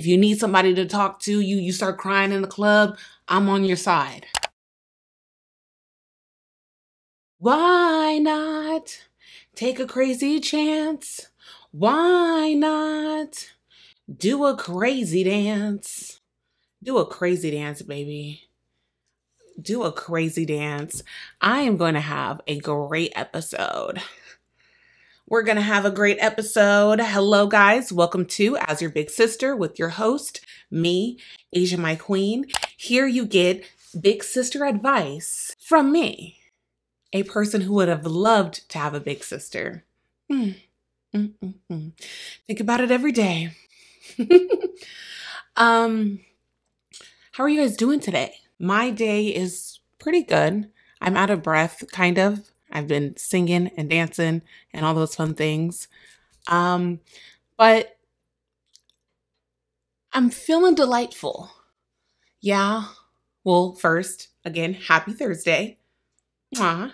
If you need somebody to talk to, you start crying in the club, I'm on your side. Why not take a crazy chance? Why not do a crazy dance? Do a crazy dance, baby. Do a crazy dance. I am going to have a great episode. We're going to have a great episode. Hello, guys. Welcome to As Your Big Sister with your host, me, HEYYYY Queen. Here you get big sister advice from me, a person who would have loved to have a big sister. Think about it every day. How are you guys doing today? My day is pretty good. I'm out of breath, kind of. I've been singing and dancing and all those fun things. But I'm feeling delightful. Yeah. Well, first, again, happy Thursday. Mwah.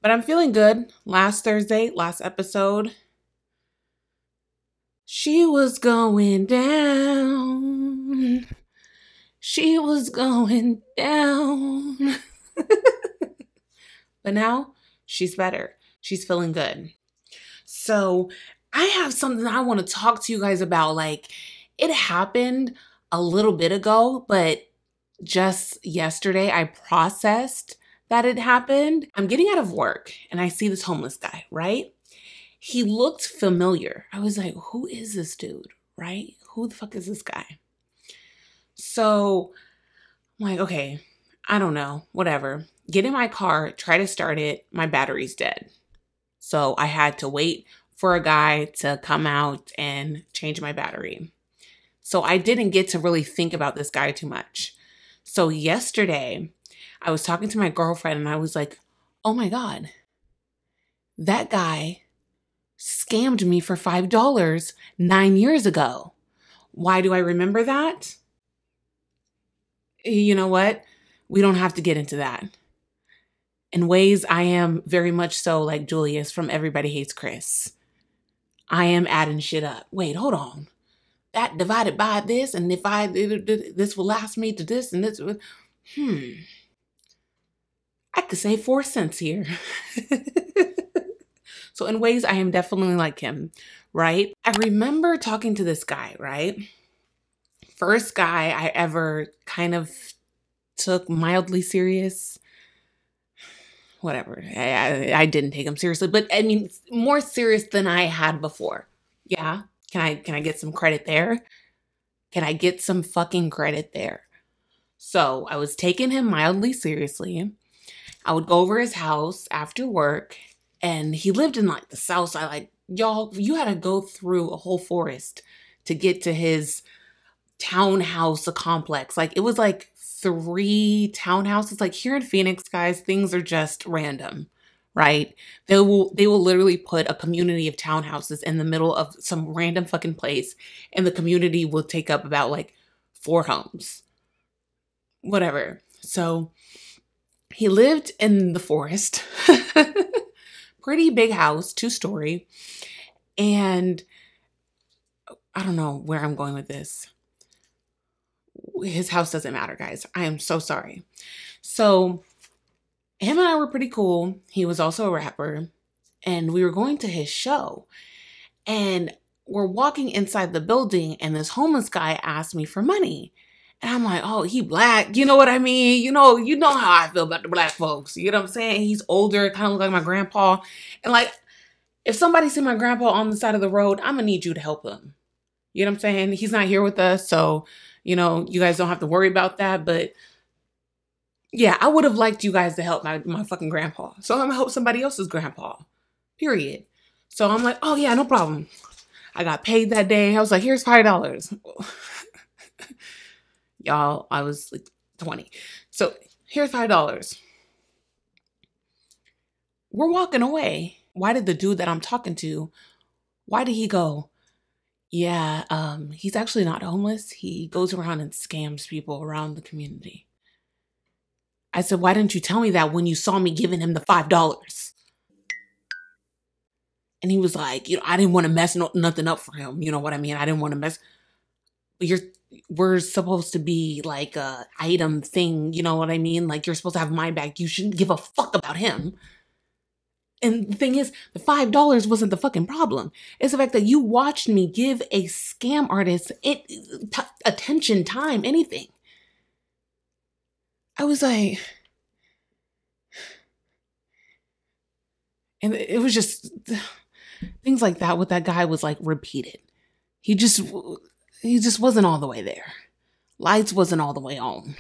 But I'm feeling good. Last Thursday, last episode, she was going down. She was going down. But now she's better. She's feeling good. So I have something I want to talk to you guys about. Like, it happened a little bit ago, but just yesterday I processed that it happened. I'm getting out of work and I see this homeless guy, right? He looked familiar. I was like, who is this dude, right? Who the fuck is this guy? So I'm like, okay, I don't know, whatever. Get in my car, try to start it. My battery's dead. So I had to wait for a guy to come out and change my battery. So I didn't get to really think about this guy too much. So yesterday I was talking to my girlfriend and I was like, oh my God, that guy scammed me for $5 9 years ago. Why do I remember that? You know what? We don't have to get into that. In ways, I am very much so like Julius from Everybody Hates Chris. I am adding shit up. Wait, hold on. That divided by this, and if this will last me to this, and this, I could save 4 cents here. So in ways, I am definitely like him, right? I remember talking to this guy, right? First guy I ever kind of took mildly serious. Whatever. I didn't take him seriously, but I mean, more serious than I had before. Yeah. Can I get some credit there? Can I get some fucking credit there? So I was taking him mildly seriously. I would go over his house after work, and he lived in like the south side. Like, y'all, you had to go through a whole forest to get to his townhouse, a complex. Like, it was like 3 townhouses. Like, here in Phoenix, guys, things are just random, right? They will literally put a community of townhouses in the middle of some random fucking place, and the community will take up about like 4 homes. Whatever. So he lived in the forest. Pretty big house, 2-story. And I don't know where I'm going with this. His house doesn't matter, guys. I am so sorry. So him and I were pretty cool. He was also a rapper, and we were going to his show, and we're walking inside the building, and this homeless guy asked me for money. And I'm like, oh, he black. You know what I mean? You know how I feel about the black folks. You know what I'm saying? He's older, kind of look like my grandpa. And like, if somebody see my grandpa on the side of the road, I'm gonna need you to help him. You know what I'm saying? He's not here with us, so you know, you guys don't have to worry about that. But yeah, I would have liked you guys to help my fucking grandpa. So I'm gonna help somebody else's grandpa. Period. So I'm like, oh yeah, no problem. I got paid that day. I was like, here's $5. Y'all, I was like 20. So here's $5. We're walking away. Why did the dude that I'm talking to, why did he go, yeah, he's actually not homeless. He goes around and scams people around the community. I said, why didn't you tell me that when you saw me giving him the $5? And he was like, I didn't want to mess nothing up for him. You know what I mean? I didn't want to mess. we're supposed to be like a item thing, you know what I mean? Like, you're supposed to have my back. You shouldn't give a fuck about him. And the thing is, the $5 wasn't the fucking problem. It's the fact that you watched me give a scam artist attention, time, anything. I was like, and it was just things like that with that guy was like repeated. He just wasn't all the way there. Lights wasn't all the way on.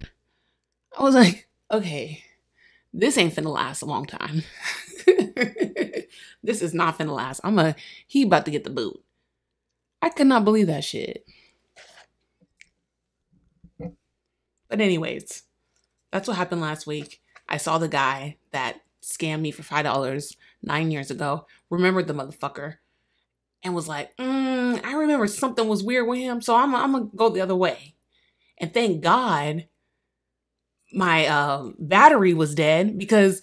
I was like, okay, this ain't finna last a long time. This is not finna last. He about to get the boot. I could not believe that shit. But anyways, that's what happened last week. I saw the guy that scammed me for $5 9 years ago, remembered the motherfucker, and was like, I remember something was weird with him, so I'm gonna go the other way. And thank God my battery was dead, because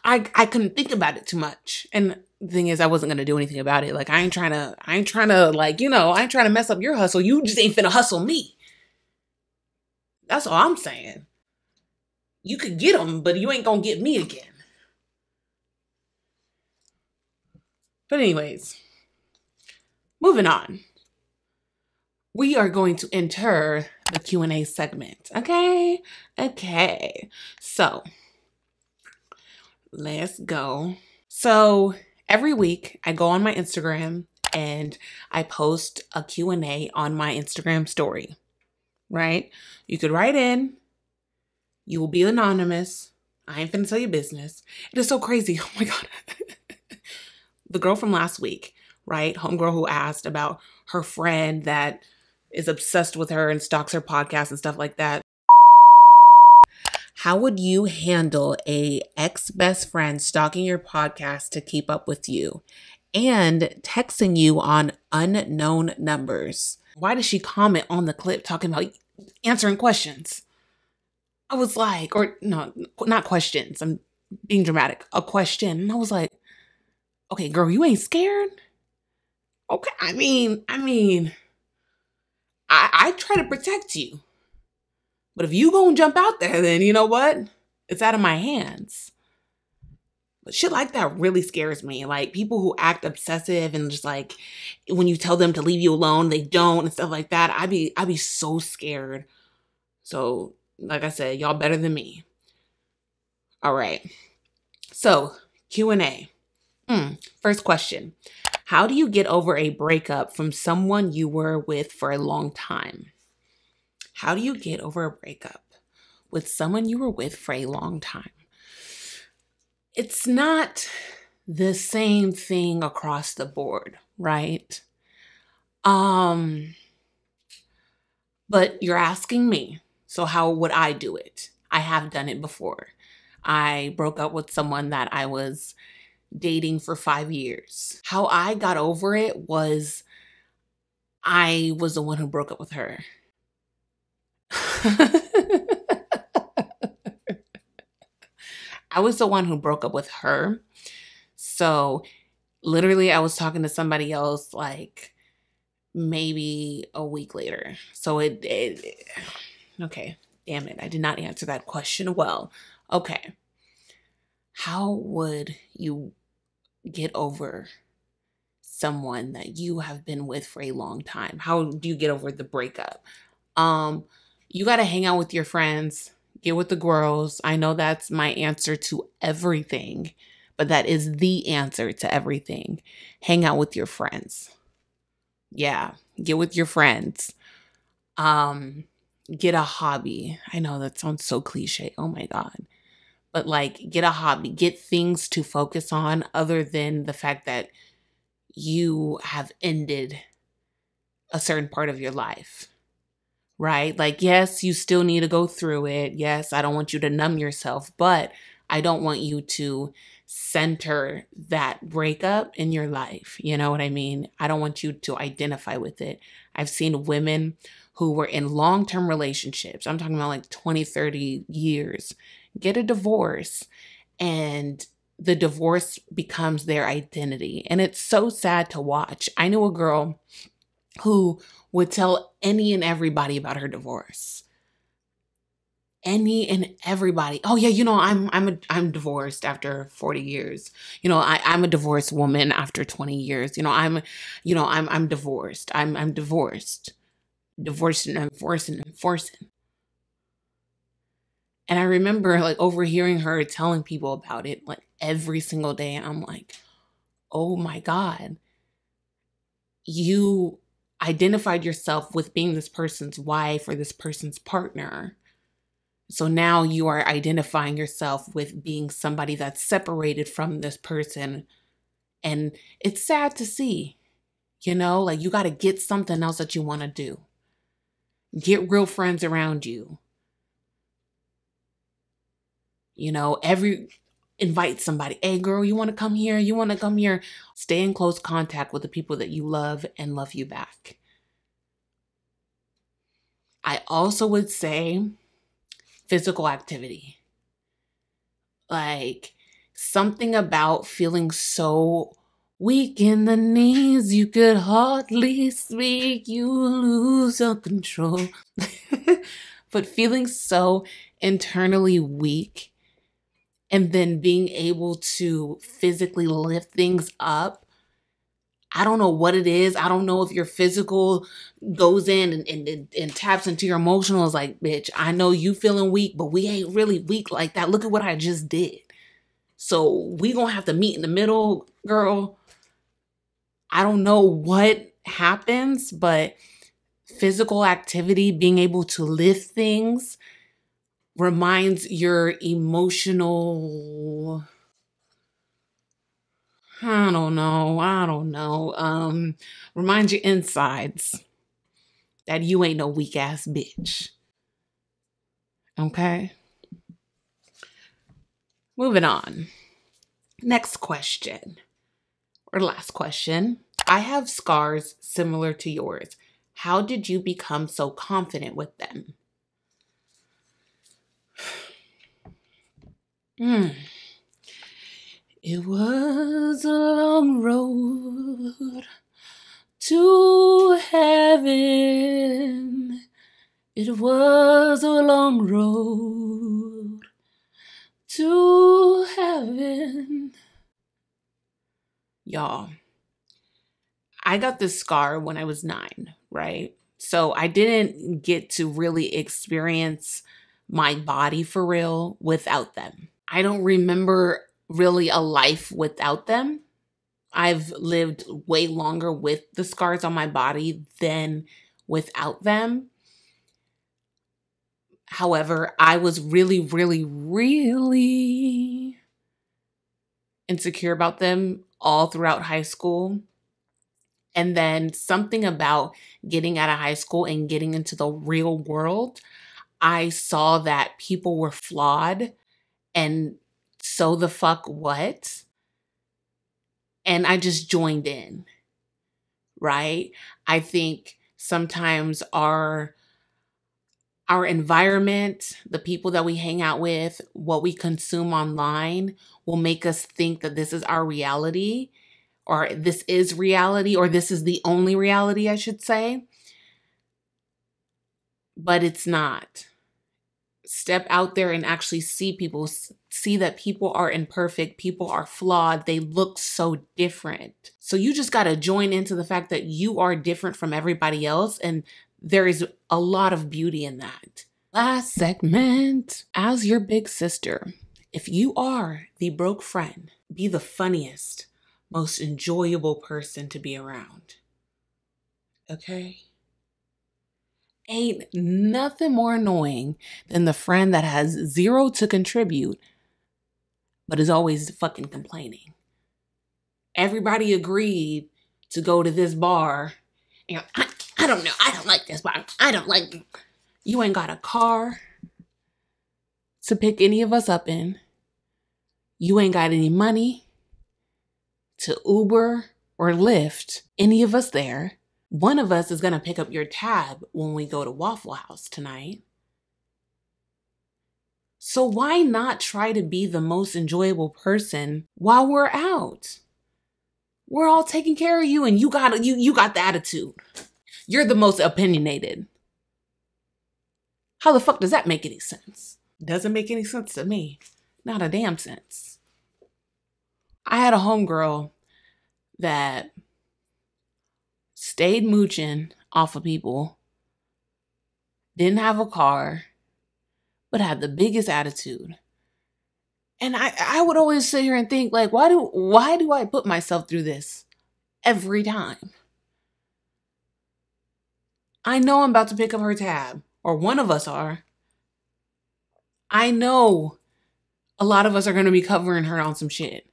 I couldn't think about it too much. And the thing is, I wasn't gonna do anything about it. Like, I ain't trying to like, I ain't trying to mess up your hustle. You just ain't finna hustle me. That's all I'm saying. You could get him, but you ain't gonna get me again. But anyways, moving on. We are going to enter the Q&A segment. Okay? Okay. So, let's go. So, every week I go on my Instagram and I post a Q&A on my Instagram story. Right? You could write in. You will be anonymous. I ain't finna tell your business. It is so crazy. Oh my God. The girl from last week, right? Homegirl who asked about her friend that is obsessed with her and stalks her podcast and stuff like that. How would you handle a ex-best friend stalking your podcast to keep up with you and texting you on unknown numbers? Why does she comment on the clip talking about answering questions? I was like, or no, not questions. I'm being dramatic. A question. And I was like, okay, girl, you ain't scared? Okay, I mean, I try to protect you. But if you gonna jump out there, then you know what? It's out of my hands. But shit like that really scares me. Like, people who act obsessive and just like, when you tell them to leave you alone, they don't and stuff like that. I'd be so scared. So, like I said, y'all better than me. All right. So, Q&A. First question. How do you get over a breakup from someone you were with for a long time? How do you get over a breakup with someone you were with for a long time? It's not the same thing across the board, right? But you're asking me, so how would I do it? I have done it before. I broke up with someone that I was dating for 5 years. How I got over it was I was the one who broke up with her. I was the one who broke up with her. So literally I was talking to somebody else like maybe a week later. So okay, damn it. I did not answer that question well. Okay. How would you get over someone that you have been with for a long time? How do you get over the breakup? You got to hang out with your friends, get with the girls. I know that's my answer to everything, but that is the answer to everything. Hang out with your friends. Yeah, get with your friends. Get a hobby. I know that sounds so cliche. Oh my God. But like, get a hobby, get things to focus on other than the fact that you have ended a certain part of your life, right? Like, yes, you still need to go through it. Yes, I don't want you to numb yourself, but I don't want you to center that breakup in your life. You know what I mean? I don't want you to identify with it. I've seen women who were in long-term relationships. I'm talking about like 20, 30 years. Get a divorce, and the divorce becomes their identity. And it's so sad to watch. I knew a girl who would tell any and everybody about her divorce. Any and everybody. Oh yeah, I'm divorced after 40 years. I'm a divorced woman after 20 years. I'm divorced. I'm divorced. Divorcing and enforcing and forcing. And I remember like overhearing her telling people about it like every single day. And I'm like, oh my God, you identified yourself with being this person's wife or this person's partner. So now you are identifying yourself with being somebody that's separated from this person. And it's sad to see, like you got to get something else that you want to do. Get real friends around you. Invite somebody. Hey girl, you want to come here? You want to come here? Stay in close contact with the people that you love and love you back. I also would say physical activity. Like something about feeling so weak in the knees, you could hardly speak, you lose your control. But feeling so internally weak and then being able to physically lift things up. I don't know what it is. I don't know if your physical goes in and taps into your emotional. It's like, bitch, I know you feeling weak, but we ain't really weak like that. Look at what I just did. So we gonna have to meet in the middle, girl. I don't know what happens, but physical activity, being able to lift things, reminds your emotional, I don't know. Reminds your insides that you ain't no weak ass bitch. Okay? Moving on. Next question, or last question. I have scars similar to yours. How did you become so confident with them? It was a long road to heaven. It was a long road to heaven. Y'all, I got this scar when I was 9, right? So I didn't get to really experience my body for real without them. I don't remember really a life without them. I've lived way longer with the scars on my body than without them. However, I was really, really, really insecure about them all throughout high school. And then something about getting out of high school and getting into the real world, I saw that people were flawed and so the fuck what? And I just joined in, right? I think sometimes our environment, the people that we hang out with, what we consume online will make us think that this is our reality, or this is reality, or this is the only reality, I should say. But it's not. Step out there and actually see people, see that people are imperfect, people are flawed, they look so different. So you just got to join into the fact that you are different from everybody else, and there is a lot of beauty in that. Last segment. As your big sister, if you are the broke friend, be the funniest, most enjoyable person to be around. Okay? Ain't nothing more annoying than the friend that has zero to contribute, but is always fucking complaining. Everybody agreed to go to this bar. And I don't know. I don't like this bar. I don't like it. You ain't got a car to pick any of us up in. You ain't got any money to Uber or Lyft any of us there. One of us is going to pick up your tab when we go to Waffle House tonight. So why not try to be the most enjoyable person while we're out? We're all taking care of you and you got the attitude. You're the most opinionated. How the fuck does that make any sense? Doesn't make any sense to me. Not a damn sense. I had a homegirl that stayed mooching off of people, didn't have a car, but had the biggest attitude. And I would always sit here and think, like, why do I put myself through this every time? I know I'm about to pick up her tab, or one of us are. I know a lot of us are going to be covering her on some shit.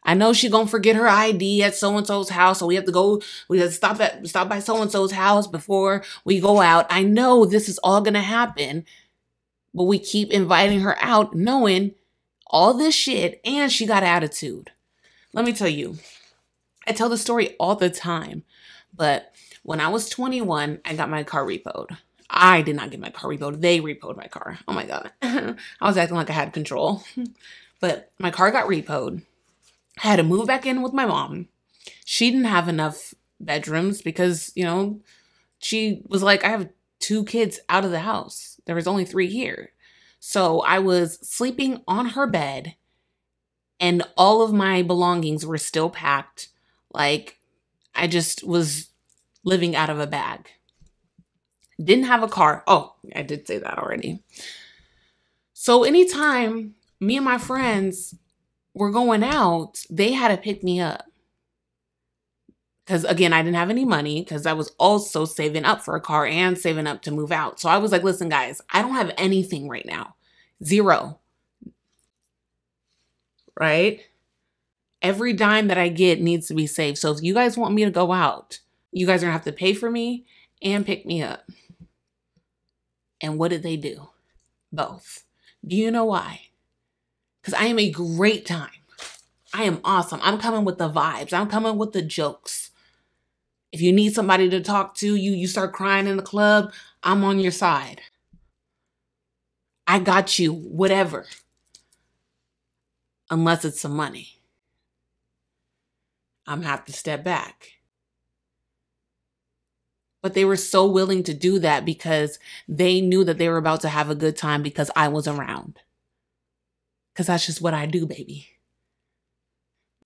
I know she gonna forget her ID at so-and-so's house, so we have to stop by so-and-so's house before we go out. I know this is all gonna happen, but we keep inviting her out knowing all this shit, and she got attitude. Let me tell you, I tell the story all the time, but when I was 21, I got my car repoed. I did not get my car repoed. They repoed my car. Oh my God. I was acting like I had control. But my car got repoed. I had to move back in with my mom. She didn't have enough bedrooms because, you know, she was like, I have 2 kids out of the house. There was only 3 here. So I was sleeping on her bed and all of my belongings were still packed. Like I just was living out of a bag. Didn't have a car. Oh, I did say that already. So anytime me and my friends were going out, they had to pick me up. Because again, I didn't have any money because I was also saving up for a car and saving up to move out. So I was like, listen, guys, I don't have anything right now. 0. Right? Every dime that I get needs to be saved. So if you guys want me to go out, you guys are going to have to pay for me and pick me up. And what did they do? Both. Do you know why? Because I am a great time. I am awesome. I'm coming with the vibes. I'm coming with the jokes. If you need somebody to talk to, you start crying in the club, I'm on your side. I got you, whatever. Unless it's some money. I'm gonna have to step back. But they were so willing to do that because they knew that they were about to have a good time because I was around. Because that's just what I do, baby.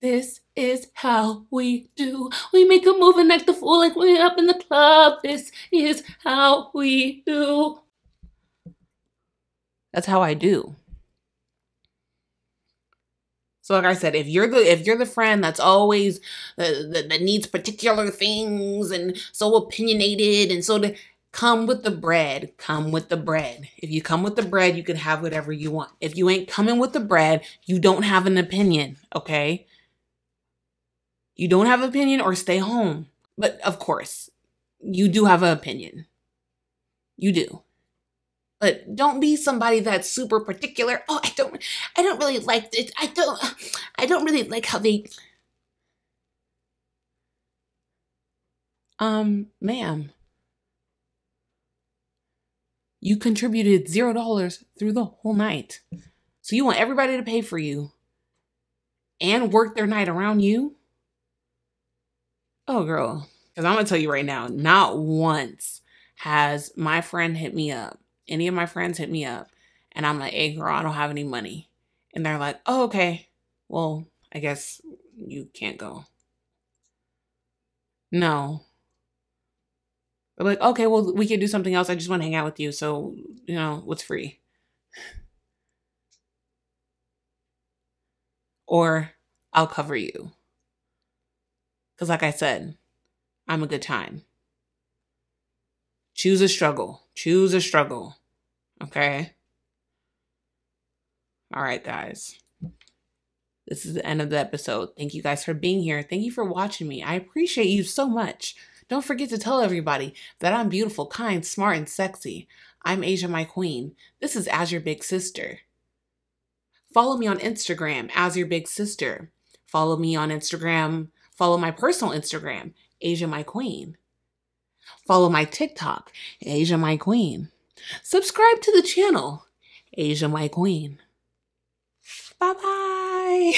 This is how we do. We make a move and act the fool like we're up in the club. This is how we do. That's how I do. So like I said, if you're the friend that's always that needs particular things and so opinionated and so to come with the bread, come with the bread. If you come with the bread, you can have whatever you want. If you ain't coming with the bread, you don't have an opinion, okay? You don't have an opinion or stay home. But of course, you do have an opinion. You do. But don't be somebody that's super particular. Oh, I don't really like it. I don't really like how they ma'am. You contributed $0 through the whole night. So you want everybody to pay for you and work their night around you? Oh, girl. Because I'm going to tell you right now, not once has my friend hit me up. Any of my friends hit me up. And I'm like, hey, girl, I don't have any money. And they're like, oh, okay. Well, I guess you can't go. No. They're like, okay, well, we can do something else. I just want to hang out with you. So, you know, what's free? Or I'll cover you. Because like I said, I'm a good time. Choose a struggle. Choose a struggle. Okay? All right, guys. This is the end of the episode. Thank you guys for being here. Thank you for watching me. I appreciate you so much. Don't forget to tell everybody that I'm beautiful, kind, smart, and sexy. I'm Asia, my queen. This is As Your Big Sister. Follow me on Instagram, As Your Big Sister. Follow me on Instagram. Follow my personal Instagram, Asia, my queen. Follow my TikTok, Asia, my queen. Subscribe to the channel, Asia, my queen. Bye-bye.